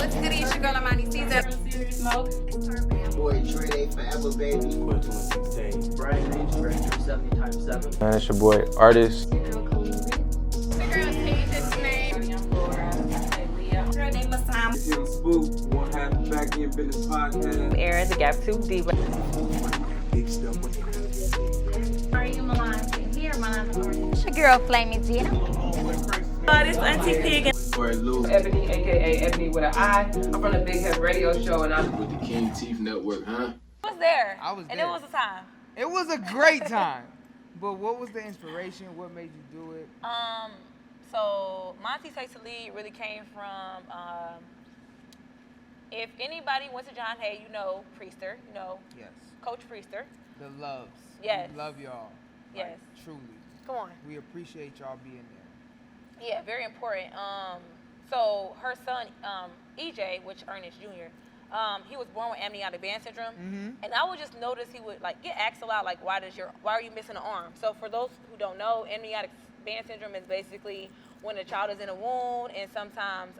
What's good? It's your girl Amani Caesar. Boy, Dre, they forever, baby. Brian Reeves, Director of 70 times 7. Man, it's your boy, Artist. The girl's Asia's name. Girl named Masam. It's Young Spook, one half of Back in Business Podcast. Aaron, the Gap 2 Diva. Big stuff. Are you Milan? Here, Milan. It's your girl, Flaming Gina. This Auntie Pig. Boy, Lou. Ebony, a.k.a. Ebony with an I. I'm from the Big Head Radio Show, and I'm With the King Teeth Network, huh? was there. I was and there. it was a time. It was a great time. But what was the inspiration? What made you do it? So Monty Takes the Lead really came from, if anybody went to John Hay, you know Priester, you know Yes. Coach Priester. The loves. Yes. We love y'all. Yes. Like, truly. Come on. We appreciate y'all being there. Yeah, very important. So her son, EJ, which Ernest Jr., he was born with amniotic band syndrome, and I would just notice he would like get asked a lot, like, why are you missing an arm? So for those who don't know, amniotic band syndrome is basically when a child is in a wound, and sometimes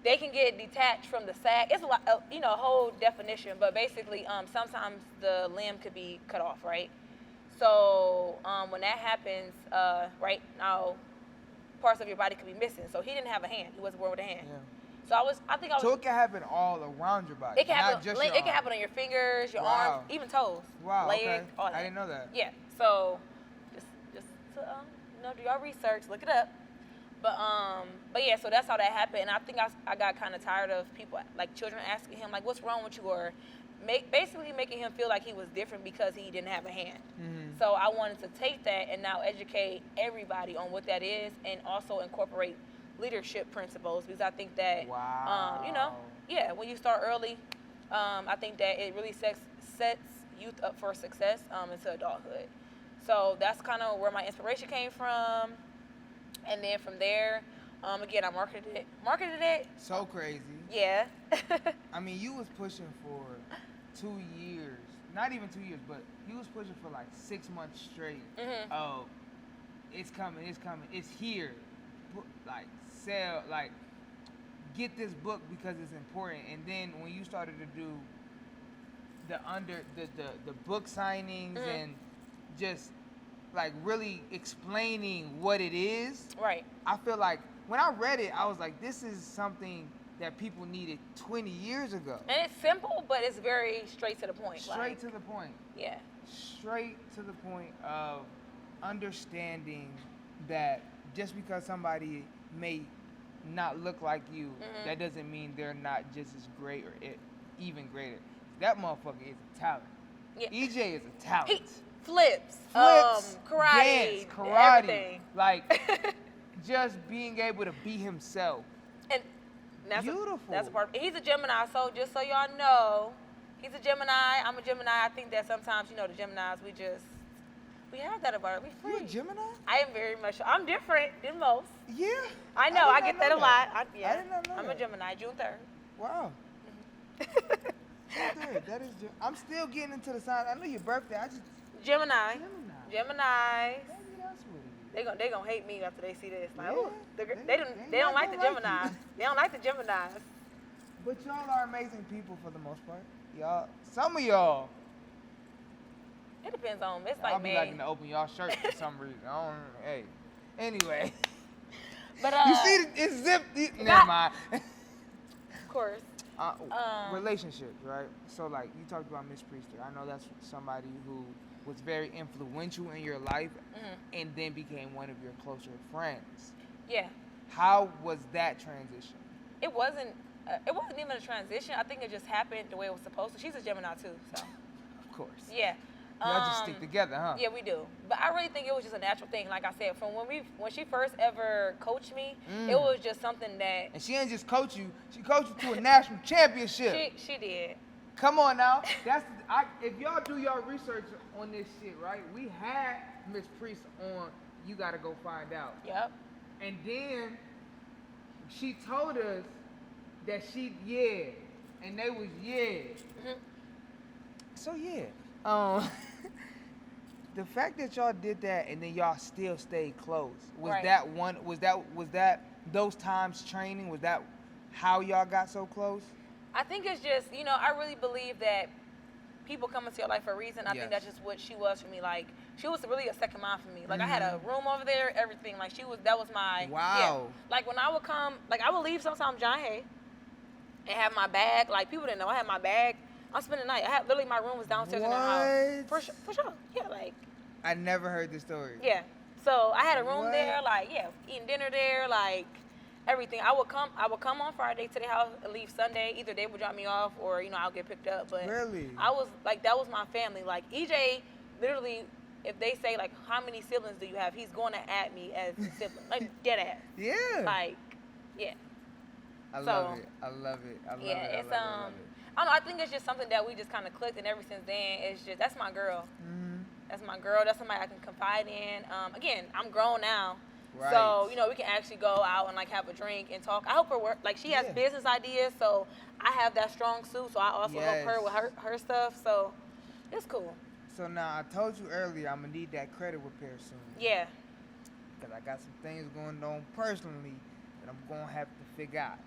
they can get detached from the sac. It's a lot, a whole definition, but basically, sometimes the limb could be cut off, right? So when that happens, right now, parts of your body could be missing. So he didn't have a hand. He wasn't born with a hand. Yeah. So I think I was. So it can happen all around your body. It can not happen. just It your can arm. happen on your fingers, your Wow. arms, even toes, Wow, legs, okay. all that. I didn't know that. Yeah. So just to do your research, look it up. But yeah, so that's how that happened. And I think I got kind of tired of people, like children, asking him like, "What's wrong with you?" or basically making him feel like he was different because he didn't have a hand. So I wanted to take that and now educate everybody on what that is, and also incorporate leadership principles, because I think that Wow. when you start early, I think that it really sets youth up for success into adulthood. So that's kind of where my inspiration came from, and then from there, again, I marketed it. So crazy. Yeah. I mean, you was pushing for 2 years. Not even 2 years, but you was pushing for like 6 months straight. Oh, it's coming, it's here. Like, sell, like, get this book because it's important. And then when you started to do the book signings and just like really explaining what it is, Right. I feel like when I read it, I was like, this is something that people needed 20 years ago. And it's simple, but it's very straight to the point. Straight to the point. Yeah. Straight to the point of understanding that just because somebody may not look like you, that doesn't mean they're not just as great or even greater. That motherfucker is a talent. Yeah. EJ is a talent. He flips, karate, dance, karate, everything. like just being able to be himself. And that's Beautiful. That's a part. He's a Gemini, so just so y'all know, he's a Gemini. I'm a Gemini. I think that sometimes, the Geminis, we have that about it. We You free. a Gemini? I am very much. I'm different than most. Yeah. I know. I did get not that a know lot. I did not know I'm that. a Gemini. June 3rd. Wow. That is. I'm still getting into the sign. I know your birthday. I just Gemini. Gemini. Geminis. Maybe that's what it is. They gonna hate me after they see this. Like, Yeah, oh, they don't like the not gonna like Geminis. you. They don't like the Geminis. But y'all are amazing people for the most part. Y'all, some of y'all, It depends on. It's I'll like be me. liking to open y'all shirt for some reason. Hey. Anyway, But you see, it's zipped. Never not- mind. Of course. Relationships, right? So, like, you talked about Miss Priester. I know that's somebody who was very influential in your life and then became one of your closer friends. Yeah. How was that transition? It wasn't even a transition. I think it just happened the way it was supposed to. She's a Gemini too, so Of course. yeah. Y'all just stick together, huh? Yeah, we do. But I really think it was just a natural thing. Like I said, from when she first ever coached me, it was just something that And she didn't just coach you; she coached you to a national championship. she did. Come on now, if y'all do y'all research on this shit, right? We had Miss Priest on. You gotta go find out. Yep. And then she told us that and they was So yeah, the fact that y'all did that and then y'all still stayed close, was Right. that those times training, was that how y'all got so close? I think it's just, you know, I really believe that people come into your life for a reason. I think that's just what she was for me. Like, she was really a second mom for me. Like, I had a room over there, everything. Like, that was my, yeah. Like, when I would come, like, I would leave sometimes John Hay and have my bag. Like, people didn't know I had my bag. I'm spending the night. Literally, my room was downstairs in the house. For sure. Yeah, like. I never heard this story. Yeah. So I had a room there, like, eating dinner there, like, everything. I would come on Friday to the house and leave Sunday. Either they would drop me off or, you know, I'll get picked up. But really, I was like, that was my family. Like, EJ, literally, if they say, like, how many siblings do you have, he's going to add me as a sibling. Like, dead ass. Yeah. Like, yeah. I love it. I love it. I love it. Yeah, it's, I love it. I don't know, I think it's just something that we just kind of clicked, and ever since then, it's just, that's my girl. That's my girl. That's somebody I can confide in. Again, I'm grown now. Right. So, you know, we can actually go out and, like, have a drink and talk. I help her work. Like, she has business ideas, so I have that strong suit, so I also help her with her stuff. So, it's cool. So, now, I told you earlier I'm going to need that credit repair soon. Yeah. Because I got some things going on personally that I'm going to have to figure out.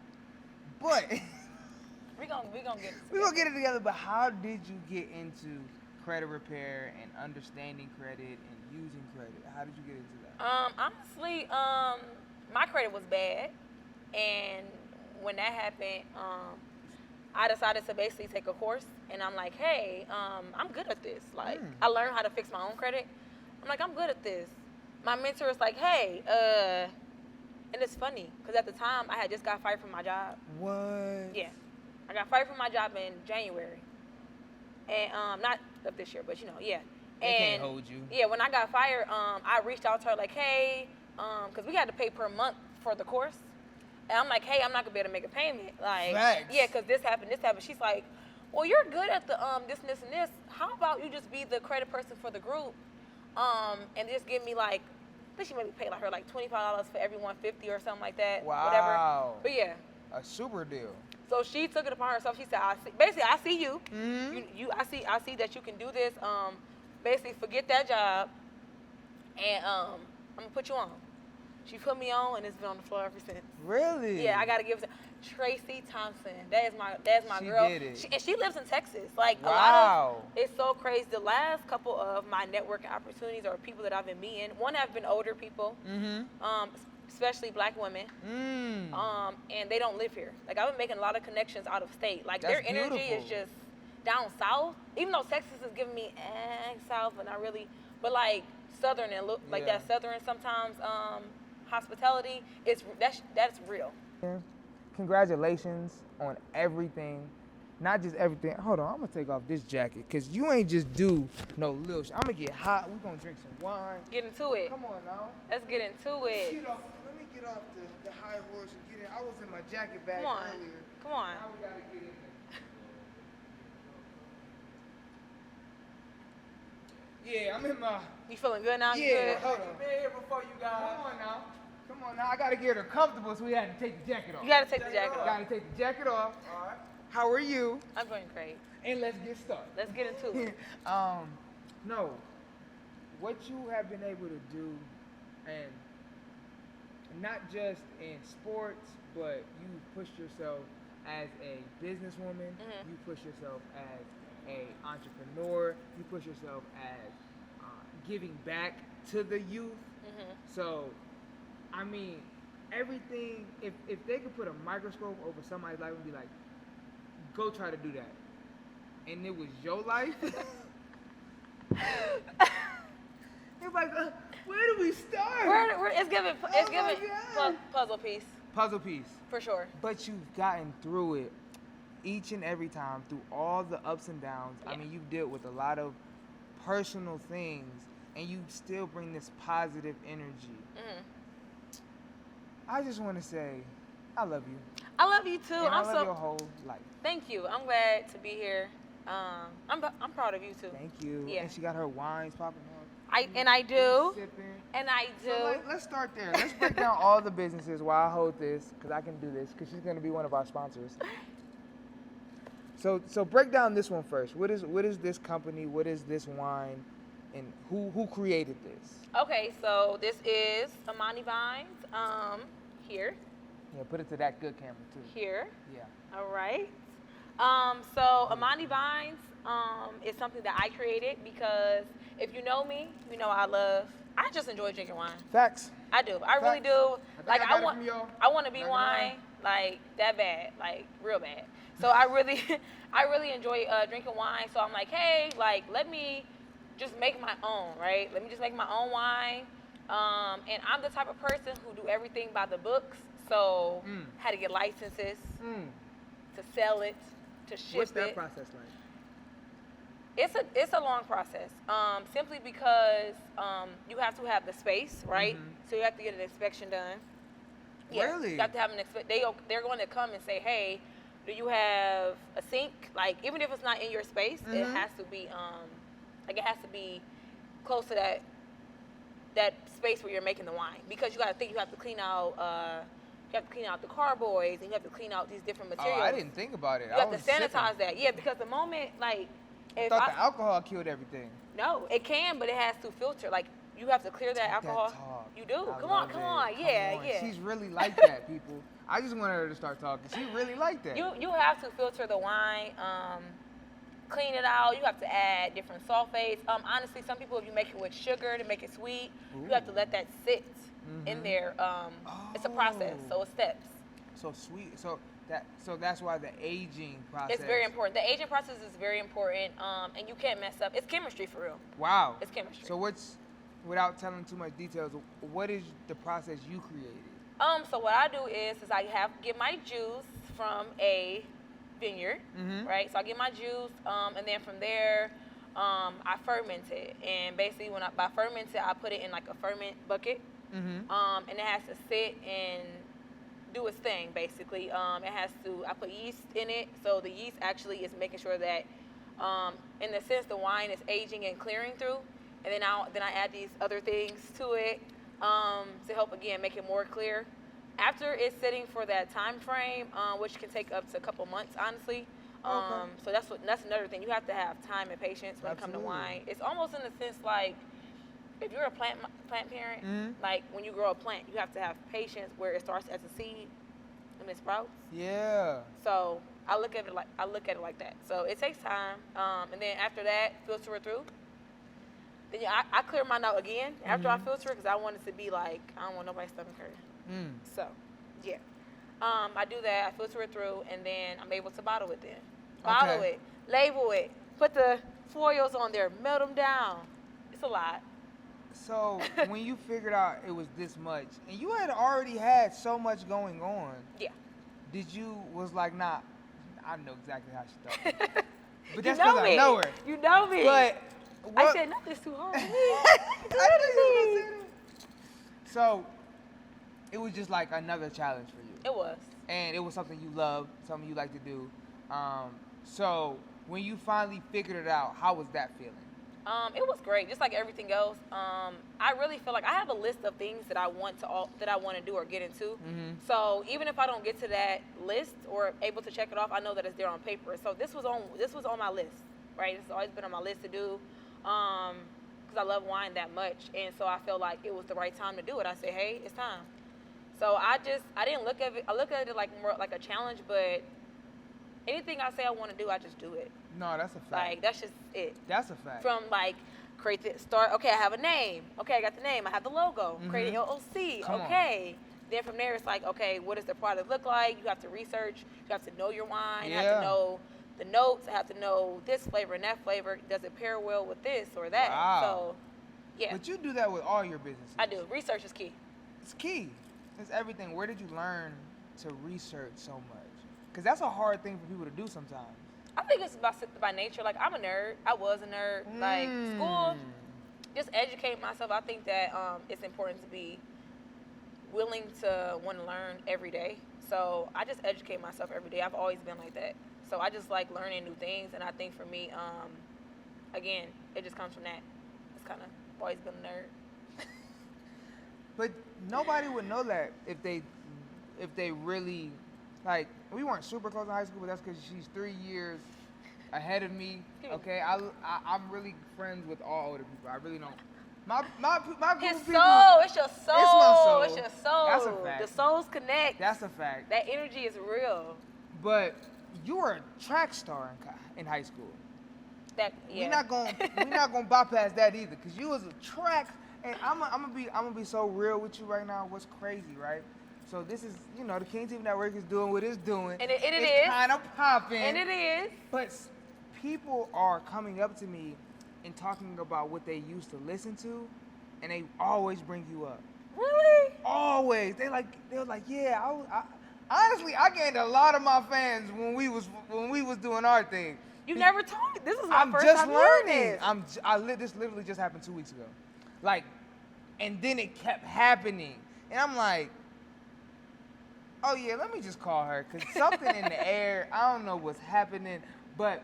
But we gonna get it. We're going to get it together, but how did you get into credit repair and understanding credit and using credit? How did you get into that? Honestly, my credit was bad, and when that happened, I decided to basically take a course, and I'm like, hey, I'm good at this. Like, I learned how to fix my own credit. I'm like, I'm good at this. My mentor was like, hey, and it's funny, because at the time, I had just got fired from my job. What? Yeah. I got fired from my job in January. And not of this year, but, you know, yeah. They can't hold you. Yeah, when I got fired, I reached out to her like, hey, because we had to pay per month for the course. And I'm like, hey, I'm not going to be able to make a payment. Like, facts. Yeah, because this happened. She's like, well, you're good at the this, and this, and this. How about you just be the credit person for the group and just give me, like, I think she made me pay like her like $25 for every $150 or something like that. Wow. Whatever. But yeah. A super deal. So she took it upon herself. She said, I see you. I see that you can do this. Basically, forget that job, and I'm gonna put you on. She put me on, and it's been on the floor ever since. Really? Yeah, I gotta give it to Tracy Thompson. That's my girl. Did it. And she lives in Texas. Like wow. A lot of it's so crazy. The last couple of my networking opportunities are people that I've been meeting. One have been older people. Especially black women, and they don't live here. Like, I've been making a lot of connections out of state. Like, their energy is just down south. Even though Texas is giving me south, but not really. But like southern and look like that southern sometimes hospitality. That's real. Congratulations on everything. Not just everything. Hold on, I'm gonna take off this jacket because you ain't just do no little shit. I'm gonna get hot. We're gonna drink some wine. Get into it. Come on now. Let's get into it. Let me get off the high horse and get in. I was in my jacket bag earlier. Come on. Now we gotta get in there. Yeah, I'm in my. You feeling good now? Yeah, you good? hold on. Been here before you guys. Come on now. I gotta get her comfortable, so we had to take the jacket off. You gotta take the jacket off. Gotta take the jacket off. All right. How are you? I'm doing great. And let's get started. Let's get into it. No, what you have been able to do, and not just in sports, but you pushed yourself as a businesswoman. You push yourself as a entrepreneur. You push yourself as giving back to the youth. So, I mean, everything. If they could put a microscope over somebody's life and be like, go try to do that, and it was your life. It's like, where do we start? It's giving puzzle piece. Puzzle piece. For sure. But you've gotten through it each and every time, through all the ups and downs. Yeah. I mean, you've dealt with a lot of personal things, and you still bring this positive energy. I just want to say, I love you. I love you too. And I love your whole life. Thank you. I'm glad to be here. I'm proud of you too. Thank you. Yeah. And she got her wines popping up. I do. So let's start there. Let's break down all the businesses while I hold this, because I can do this, because she's going to be one of our sponsors. So break down this one first. What is this company? What is this wine? And who created this? Okay, so this is Amani Vines here. Yeah, put it to that good camera too. Here. Yeah. All right. So Amani Vines is something that I created because if you know me, you know I just enjoy drinking wine. Facts. I do. I really do. Like I want to be wine like that bad, like real bad. So I really enjoy drinking wine. So I'm like, hey, like let me just make my own, right? Let me just make my own wine. And I'm the type of person who do everything by the books. So had to get licenses to sell it, to ship it. What's that process like? It's a long process. Simply because you have to have the space, right? So you have to get an inspection done. Yeah, Really? you have to have an they're going to come and say, hey, do you have a sink? Like even if it's not in your space, it has to be it has to be close to that space where you're making the wine, because you got to think you have to clean out the carboys, and you have to clean out these different materials. Oh, I didn't think about it. You have to sanitize that. Yeah, because the moment I thought the alcohol killed everything. No, it can, but it has to filter. Like you have to clear that alcohol. Talk. You do. I Come love on. it. Yeah, Come on. yeah. She's really like that, people. I just wanted her to start talking. She really like that. You have to filter the wine, clean it out. You have to add different sulfates. Honestly, some people, if you make it with sugar to make it sweet, you have to let that sit in there. It's a process, so it's steps. So sweet. So that's why the aging process. It's very important. The aging process is very important, and you can't mess up. It's chemistry for real. Wow. It's chemistry. So without telling too much details, what is the process you created? So what I do is I get my juice from a vineyard, right? So I get my juice, and then from there, I ferment it. And basically, by ferment it, I put it in like a ferment bucket, and it has to sit and do its thing. Basically, I put yeast in it, so the yeast actually is making sure that, in the sense, the wine is aging and clearing through. And then I add these other things to it to help again make it more clear. After it's sitting for that time frame, which can take up to a couple months, honestly. So that's another thing. You have to have time and patience when it comes to wine. It's almost in the sense like if you're a plant parent, like when you grow a plant, you have to have patience where it starts as a seed and it sprouts. Yeah. So I look at it like that. So it takes time, and then after that, filter it through. Then I clear mine out again after I filter it because I want it to be like, I don't want nobody's stomach hurt. So, yeah. I do that, I filter it through, and then I'm able to bottle it then. Bottle it, label it, put the foils on there, melt them down. It's a lot. So when you figured out it was this much, and you had already had so much going on. Yeah. Was like, nah, I know exactly how she thought. But that's You know because me. I know her. You know me. But I said nothing's too hard. So it was just like another challenge for you. It was. And it was something you loved, something you like to do. So when you finally figured it out, how was that feeling? It was great, just like everything else. I really feel like I have a list of things that I want to do or get into. So even if I don't get to that list or able to check it off, I know that it's there on paper. So this was on my list, right? It's always been on my list to do, because I love wine that much, and so I felt like it was the right time to do it. I said, hey, it's time. So I didn't look at it. I look at it like more like a challenge, but anything I say I want to do, I just do it. No, that's a fact. Like that's just it. That's a fact. From like create the start. Okay, I have a name. Okay, I got the name. I have the logo. Create an LLC. Come okay. Then from there, it's like, okay, what does the product look like? You have to research. You have to know your wine. You have to know the notes. I have to know this flavor and that flavor. Does it pair well with this or that? Wow. So, yeah. But you do that with all your businesses. I do. Research is key. It's key. It's everything. Where did you learn to research so much? Because that's a hard thing for people to do sometimes. I think it's by nature. Like, I'm a nerd. I was a nerd. Like, school, just educate myself. I think that it's important to be willing to want to learn every day. So I just educate myself every day. I've always been like that. So I just like learning new things. And I think for me, again, it just comes from that. It's kind of always been a nerd. But nobody would know that if they really, like, we weren't super close in high school, but that's because she's 3 years ahead of me. Okay, I'm really friends with all older people. I really don't My group His of people. soul. It's your soul. It's my soul. It's your soul. That's a fact. The souls connect. That's a fact. That energy is real. But you were a track star in high school. That yeah. We're not gonna bypass that either, cause you was a track. And I'm gonna be so real with you right now. What's crazy, right? So this is, the King TV Network is doing what it's doing. And it it's is. kind of popping. And it is. But people are coming up to me and talking about what they used to listen to, and they always bring you up. Really? Always. They were like, yeah. Honestly, I gained a lot of my fans when we was doing our thing. You never told me. This is my first time learning. This. This literally just happened 2 weeks ago. And then it kept happening. And I'm like, oh yeah, let me just call her. Because something in the air, I don't know what's happening. But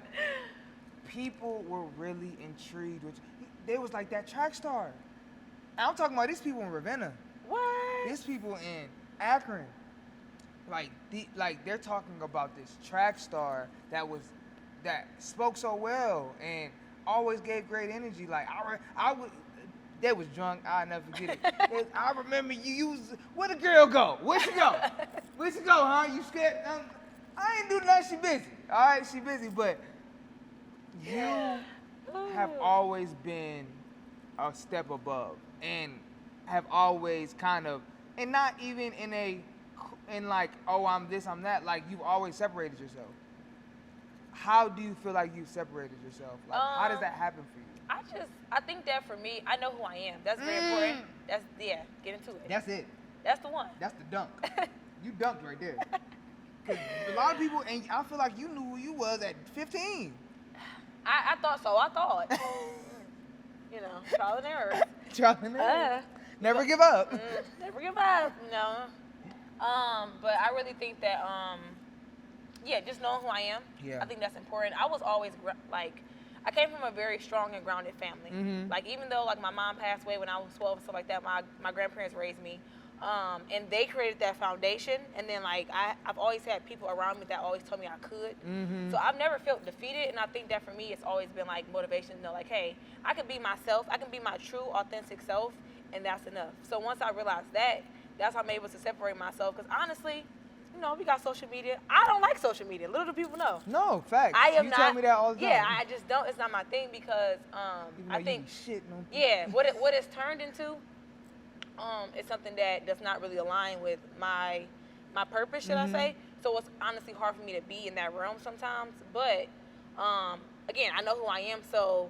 people were really intrigued. They was like, that track star. And I'm talking about these people in Ravenna. What? These people in Akron. They're talking about this track star that spoke so well and always gave great energy. They was drunk. I'll never forget it. I remember you where'd the girl go? Where'd she go? Where'd she go, huh? You scared? I ain't do nothing. She busy. All right, she busy. But you have always been a step above and have always kind of, and not even in like, oh, I'm this, I'm that. Like, you've always separated yourself. How do you feel like you've separated yourself? Like, how does that happen for you? I think that for me, I know who I am. That's very important. Get into it. That's it. That's the one. That's the dunk. You dunked right there. 'Cause a lot of people, and I feel like you knew who you was at 15. I thought so. I thought. Trial and error. Trial and error. Never give up. Never give up. No. But I really think that, just knowing who I am. Yeah. I think that's important. I was always I came from a very strong and grounded family. Mm-hmm. Like, even though my mom passed away when I was 12 and stuff like that, my grandparents raised me. And they created that foundation. And then I've always had people around me that always told me I could. Mm-hmm. So I've never felt defeated. And I think that for me, it's always been motivation to know hey, I can be myself. I can be my true, authentic self. And that's enough. So once I realized that, that's how I'm able to separate myself. Because honestly, we got social media. I don't like social media. Little do people know. No, facts. You tell me that all the time. Yeah, I just don't. It's not my thing because I think what it's turned into is something that does not really align with my purpose, should I say? So it's honestly hard for me to be in that realm sometimes. But again, I know who I am, so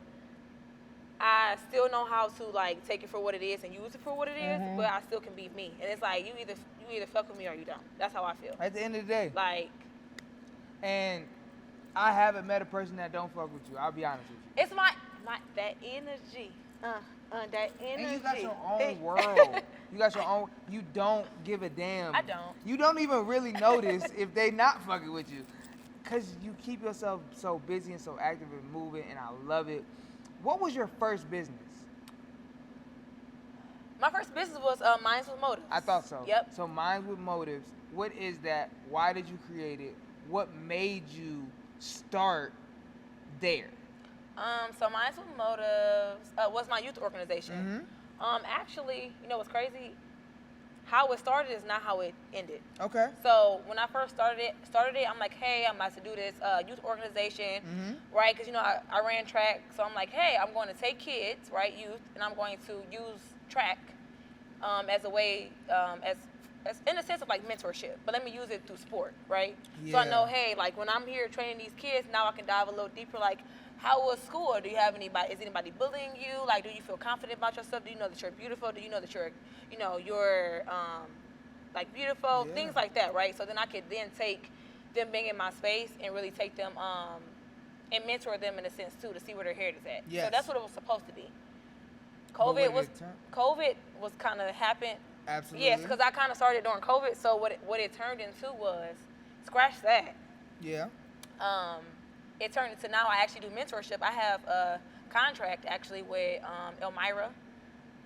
I still know how to take it for what it is and use it for what it is, but I still can be me. And it's you either fuck with me or you don't. That's how I feel. At the end of the day. And I haven't met a person that don't fuck with you. I'll be honest with you. It's my that energy. That energy. And you got your own world. You got your own. You don't give a damn. I don't. You don't even really notice if they not fucking with you, cause you keep yourself so busy and so active and moving, and I love it. What was your first business? My first business was Minds with Motives. I thought so. Yep. So Minds with Motives, what is that? Why did you create it? What made you start there? So Minds with Motives was my youth organization. Actually, what's crazy? How it started is not how it ended. Okay. So when I first started it, I'm like, hey, I'm about to do this youth organization, right? Because I ran track, so I'm like, hey, I'm going to take kids, right, youth, and I'm going to use track as a way, as in a sense of mentorship, but let me use it through sport, right? Yeah. So I know, hey, when I'm here training these kids, now I can dive a little deeper, how was school? Do you have anybody? Is anybody bullying you? Do you feel confident about yourself? Do you know that you're beautiful? Do you know that you're beautiful? Yeah. Things like that, right? So then I could then take them being in my space and really take them and mentor them in a sense too to see where their head is at. Yes. So that's what it was supposed to be. COVID was kind of happened. Absolutely. Yes, because I kind of started during COVID. So what it turned into was scratch that. Yeah. It turned into now I actually do mentorship. I have a contract actually with Elmira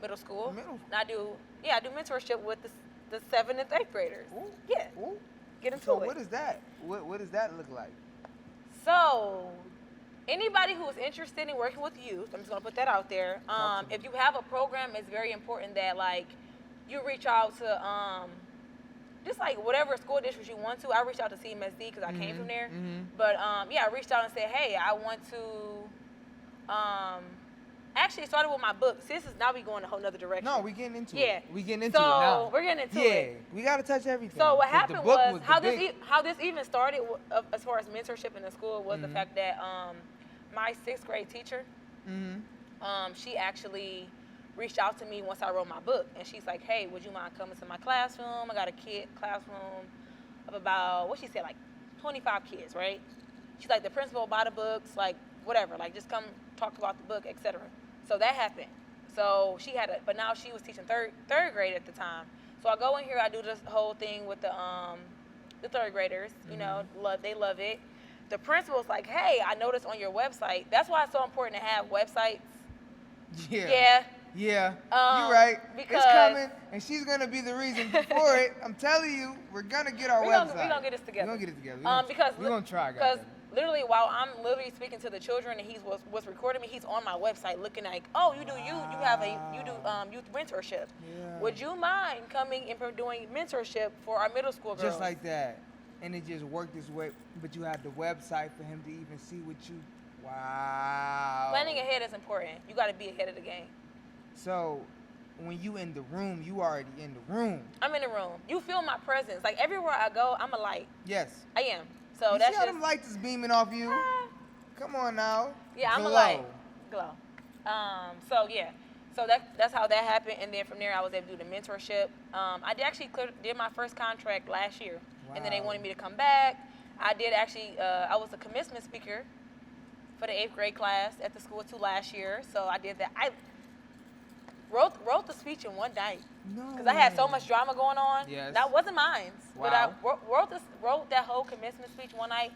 Middle School. And I do mentorship with the 7th and 8th graders. Ooh. Yeah. Ooh. Get into So it. what is that? What does that look like? So anybody who is interested in working with youth, I'm just gonna put that out there. If you have a program, it's very important that like you reach out to just like whatever school district you want to. I reached out to CMSD because I came from there. But yeah, I reached out and said, hey, I want to actually it started with my book. See, this is now we going a whole nother direction. No, we getting into Yeah. it. We getting into it now. So we're getting into Yeah, it. we gotta touch everything. So what 'Cause the happened book was the how this even started as far as mentorship in the school was the fact that my 6th grade teacher, she actually reached out to me once I wrote my book, and she's like, hey, would you mind coming to my classroom? I got a classroom of about, what she said, like 25 kids, right? She's like, the principal bought the books, like whatever, like just come talk about the book, etc. So that happened. So she had but now she was teaching third grade at the time. So I go in here, I do this whole thing with the 3rd graders, you know, they love it. The principal's like, hey, I noticed on your website. That's why it's so important to have websites. Yeah. You're right. Because it's coming, and she's gonna be the reason for it. I'm telling you, we're gonna get our website. We're gonna get this together. We're gonna get it together. We're gonna try, guys. Because literally, while I'm literally speaking to the children, and he was recording me, he's on my website looking like, oh, you do youth mentorship. Yeah. Would you mind coming and doing mentorship for our middle school girls? Just like that, and it just worked this way. But you have the website for him to even see what you. Wow. Planning ahead is important. You got to be ahead of the game. So, when you in the room, you already in the room. I'm in the room. You feel my presence. Like everywhere I go, I'm a light. Yes. I am. So You that's see how just, them lights is beaming off you? Come on now. yeah, I'm a Glow. light. Glow. So yeah. So that's how that happened, and then from there I was able to do the mentorship. I did my first contract last year, and then they Wow. wanted me to come back. I did actually. I was a commencement speaker for the 8th grade class at the school too last year. So I did that. I wrote the speech in one night because I had so much drama going on. Yes. That wasn't mine, but I Wow. wrote that whole commencement speech one night.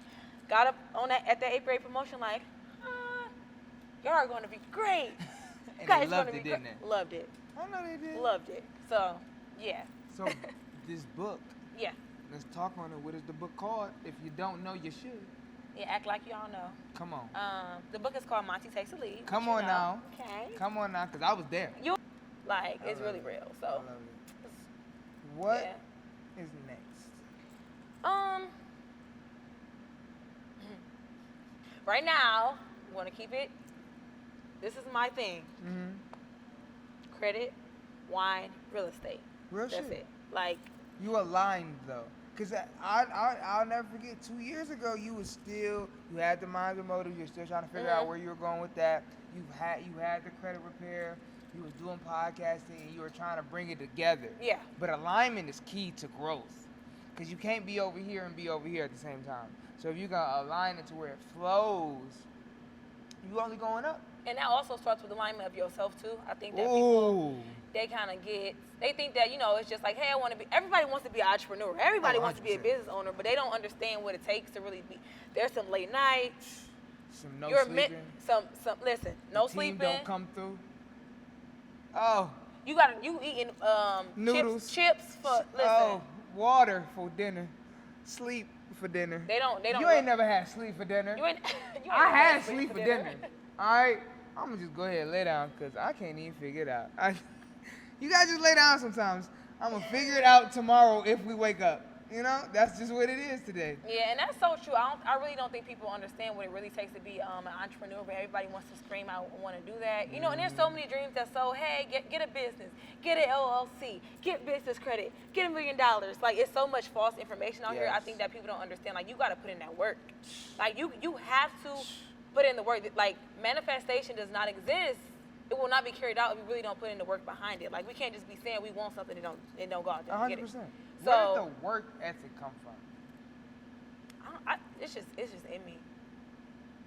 Got up on that at the 8th grade promotion like, y'all are going to be great. And Guys, they loved gonna it, be didn't great. they? Loved it. I know they did. Loved it. So, yeah. So, this book, Yeah. let's talk on it. What is the book called? If you don't know, you should. Yeah, act like y'all know. Come on. The book is called Monty Takes a Lead. Come which on you know. now. Okay. Come on now, because I was there. Like, I it's love really it. real. I So, love it. What is next? right now, I'm going to keep it. This is my thing. Credit, wine, real estate. Real That's shit. it. Like, You aligned though, because I'll never forget. 2 years ago, you had the mind and motive. You're still trying to figure out where you were going with that. You had the credit repair. You was doing podcasting, and you were trying to bring it together. yeah. But alignment is key to growth, because you can't be over here and be over here at the same time. So if you're gonna align it to where it flows, you only going up. And that also starts with alignment of yourself too. I think that people, they kind of they think that, it's just like, hey, everybody wants to be an entrepreneur. Everybody wants to be a 100%. business owner, but they don't understand what it takes to really be. There's some late nights. Some no You're sleeping. listen, no Team sleeping. don't come through. Oh. You eating Noodles. chips for, listen. Oh, water for dinner. Sleep for dinner. They don't. You ain't never had sleep for dinner. You ain't I never had sleep for dinner. All right, I'm gonna just go ahead and lay down because I can't even figure it out. You guys just lay down sometimes. I'm gonna figure it out tomorrow if we wake up. That's just what it is today. Yeah, and that's so true. I really don't think people understand what it really takes to be an entrepreneur, but everybody wants to scream out and want to do that. And there's so many dreams that hey, get a business, get an LLC, get business credit, get $1 million. Like, it's so much false information out here. I think that people don't understand. Like, you got to put in that work. Like, you have to put in the work. Like, manifestation does not exist. It will not be carried out if you really don't put in the work behind it. Like, we can't just be saying we want something and don't go out there and get it. 100%. So, Where did the work ethic come from? it's just in me.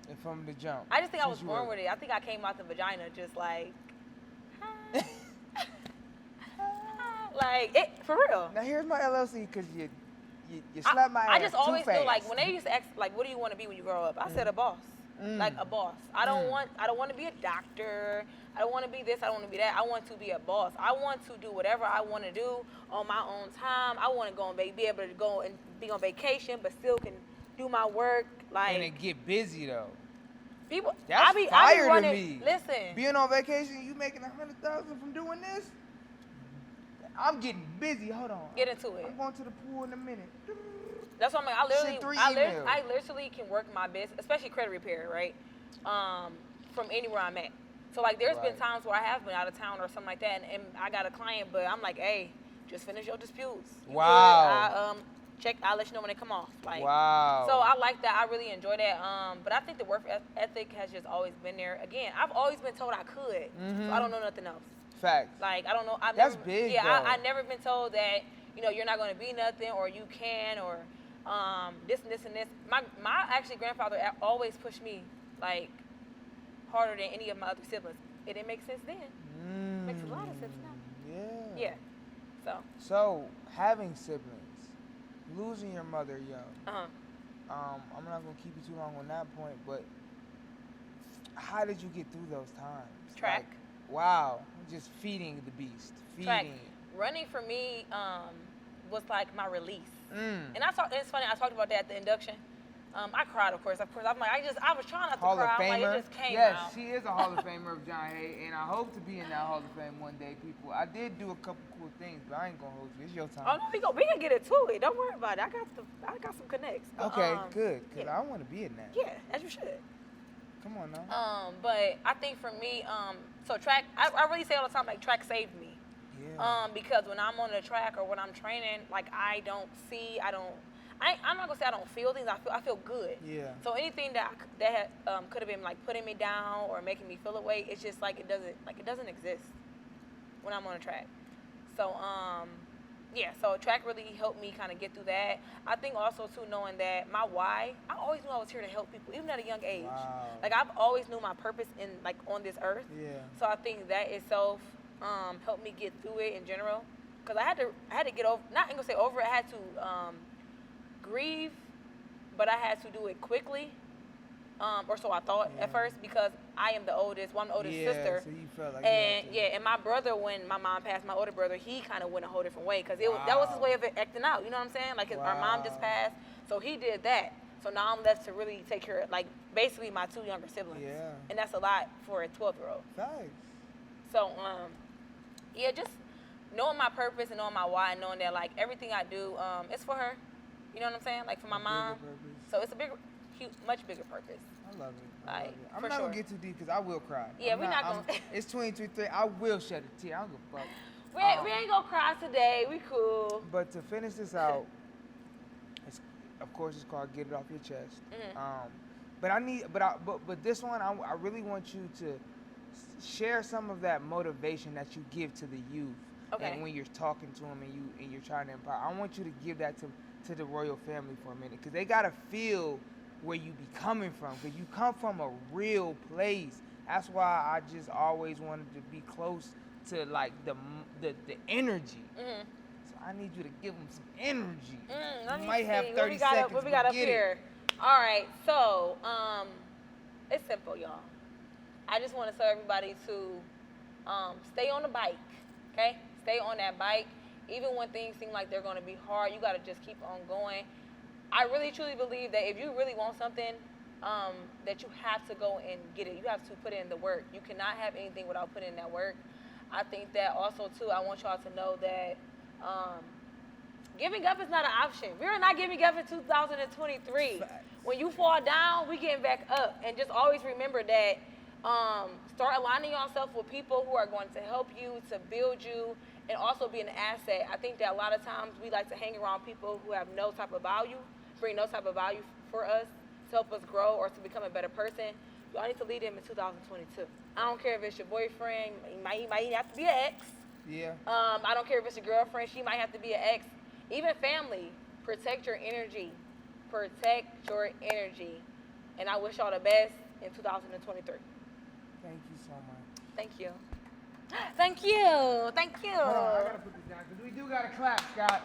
And from the jump. I just think I was Since you born were- with it. I think I came out the vagina just like, like it for real. Now here's my LLC because you slapped my ass I just too always feel like fast. when they used to ask like, what do you want to be when you grow up? I said a boss, like a boss. I don't want to be a doctor. I don't want to be this. I don't want to be that. I want to be a boss. I want to do whatever I want to do on my own time. I want to go and be able to go and be on vacation, but still can do my work. Like, And it get busy though. People, That's I be fire to running. me. Listen, Being on vacation, you making 100,000 from doing this? I'm getting busy. Hold on. get into it. I'm going to the pool in a minute. That's what I'm like. Send 3 I emails. literally can work my business, especially credit repair, right? From anywhere I'm at. So like, there's been Right. times where I have been out of town or something like that, and I got a client, but I'm like, hey, just finish your disputes. You good? Wow. I'll let you know when they come off. Like, Wow. so I like that. I really enjoy that. But I think the work ethic has just always been there. Again, I've always been told I could, so I don't know nothing else. Facts. Like, I don't know. That's big, Yeah, though. I never been told that, you're not going to be nothing, or you can, or this and this and this. My actually grandfather always pushed me, like, harder than any of my other siblings. It didn't make sense then. Makes a lot of sense now. Yeah. Yeah. So, having siblings, losing your mother young. I'm not gonna keep you too long on that point, but how did you get through those times? Track. Like, wow, just feeding the beast, Track. feeding. Running for me was like my release. Mm. And it's funny, I talked about that at the induction. I cried, of course. I'm like, I was trying not to Hall cry. of I'm like, Famer. it just came Yes, out. she is a Hall of Famer of John Hay, and I hope to be in that Hall of Fame one day, people. I did do a couple cool things, but I ain't gonna hold you. It's your time. Oh no, we can get into it. Don't worry about it. I got some connects. But, Okay, good, because yeah. I want to be in that. Yeah, as you should. Come on now. But I think for me, so track, I really say all the time, like, track saved me. Yeah. Because when I'm on the track or when I'm training, like, I'm not gonna say I don't feel things. I feel good. Yeah. So anything that could have been like putting me down or making me feel away, it's just like it doesn't exist when I'm on a track. So yeah. So track really helped me kind of get through that. I think also too, knowing that my why, I always knew I was here to help people, even at a young age. Wow. Like, I've always knew my purpose in, like, on this earth. Yeah. So I think that itself helped me get through it in general. Cause I had to get over. Not gonna say over. I had to grieve, but I had to do it quickly, or so I thought at first, because I am the oldest. Well, I'm the oldest sister. So you felt like And and my brother, when my mom passed, my older brother, he kind of went a whole different way, because that was his way of acting out. You know what I'm saying? Like, our mom just passed, so he did that. So now I'm left to really take care of, like, basically my 2 younger siblings. Yeah. And that's a lot for a 12-year-old. Thanks. So yeah, just knowing my purpose and knowing my why, and knowing that, like, everything I do, it's for her. You know what I'm saying? Like, for my mom. Purpose. So it's a much bigger purpose. I love it. Like, I'm for not sure. gonna get too deep because I will cry. Yeah, we're not gonna. It's 23-3. I will shed a tear. I don't give a fuck. We ain't gonna cry today. We cool. But to finish this out, of course, it's called "Get It Off Your Chest." But this one, I really want you to share some of that motivation that you give to the youth. Okay. And when you're talking to them and you're trying to empower, I want you to give that to the royal family for a minute, because they gotta feel where you be coming from, because you come from a real place. That's why I just always wanted to be close to, like, the energy. So I need you to give them some energy. You might have 30 seconds. What we got up get here? All right. So it's simple, y'all. I just want to tell everybody to stay on the bike. Okay, stay on that bike. Even when things seem like they're going to be hard, you got to just keep on going. I really, truly believe that if you really want something, that you have to go and get it. You have to put in the work. You cannot have anything without putting in that work. I think that also, too, I want y'all to know that giving up is not an option. We're not giving up in 2023. When you fall down, we getting back up. And just always remember that start aligning yourself with people who are going to help you, to build you, and also be an asset. I think that a lot of times we like to hang around people who have no type of value, bring no type of value for us, to help us grow or to become a better person. Y'all need to lead them in 2022. I don't care if it's your boyfriend, he might have to be an ex. Yeah. I don't care if it's your girlfriend, she might have to be an ex. Even family, protect your energy. Protect your energy. And I wish y'all the best in 2023. Thank you so much. Thank you. Thank you. Thank you. Hold on, I gotta put this down because we do gotta clap, Scott.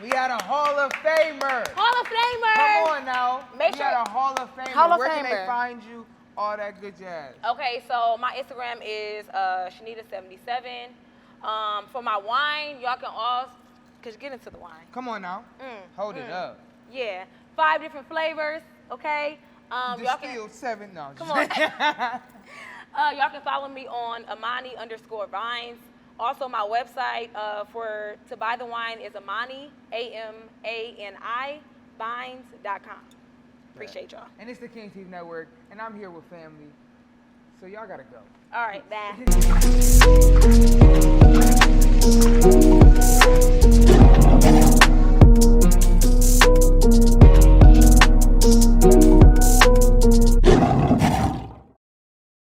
We got a Hall of Famer. Hall of Famer. Come on now. Make we sure- got a Hall of Famer. Hall of Where can they Famer. find you? All that good jazz. Okay, so my Instagram is Chanitta77. For my wine, y'all can all, cause get into the wine. Come on now. Hold it up. Yeah, 5 different flavors. Okay. Y'all can Distilled 7. No, come just- on. Y'all can follow me on Amani_Vines. Also, my website to buy the wine is Amani AMANI Vines.com. Appreciate y'all. And it's the King TV Network, and I'm here with family. So y'all gotta go. All right, bye.